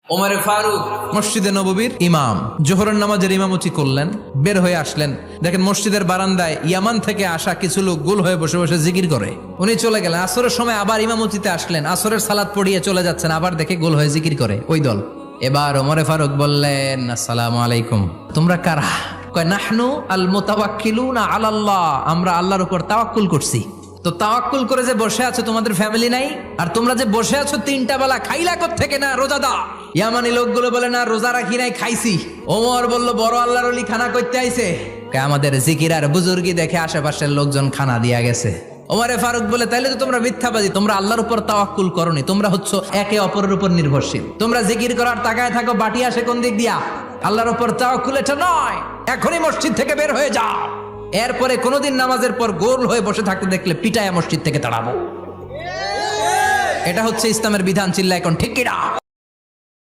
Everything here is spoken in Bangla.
ওমরে ফারুক মসজিদে নববীর ইমাম, জোহরের নামাজের ইমামতি করলেন, বের হয়ে আসলেন। দেখেন মসজিদের বারান্দায় ইয়ামান থেকে আসা কিছু লোক গোল হয়ে বসে বসে জিকির করে। উনি চলে গেলেন, আসরের সময় আবার ইমামতিতে আসলেন, আসরের সালাত পড়িয়ে চলে যাচ্ছেন, আবার দেখে গোল হয়ে জিকির করে ওই দল। এবার ওমরে ফারুক বললেন, আসসালামু আলাইকুম, তোমরা কারা? কয়, নাহনু আল মুতাওয়াক্কিলুনা আলাল্লাহ, আমরা আল্লাহর উপর তাওয়াক্কুল করছি। তো তাওয়াক্কুল করে যে বসে আছো, তোমাদের ফ্যামিলি নাই? আর তোমরা যে বসে আছো তিনটা বেলা, খাইলা কোত্থেকে? না রোজা দা। ইয়ামানি লোকগুলো বলে, না রোজা রাখি নাই, খাইছি। ওমর বলল, বড় আল্লাহর ওলি খানা করতে আইছে। আমাদের জিকির আর বুজুর্গি দেখে আশেপাশের লোকজন খানা দিয়া গেছে। ওমরে ফারুক বলে, তাইলে তো তোমরা মিথ্যাবাদী, তোমরা আল্লাহর উপর তাওয়াক্কুল করনি, তোমরা হচ্ছে একে অপরের উপর নির্ভরশীল। তোমরা জিকির করার তাকায় থাকো, বাটি আসে কোন দিক দিয়া? আল্লাহর উপর তাওয়াক্কুল এটা নয়। এখনই মসজিদ থেকে বের হয়ে যাও। এরপরে কোনোদিন নামাজের পর গোল হয়ে বসে থাকতে দেখলে পিটায়া মসজিদ থেকে তাড়াবো। এটা হচ্ছে ইসলামের বিধান। চিল্লা এখন ঠিক কিনা?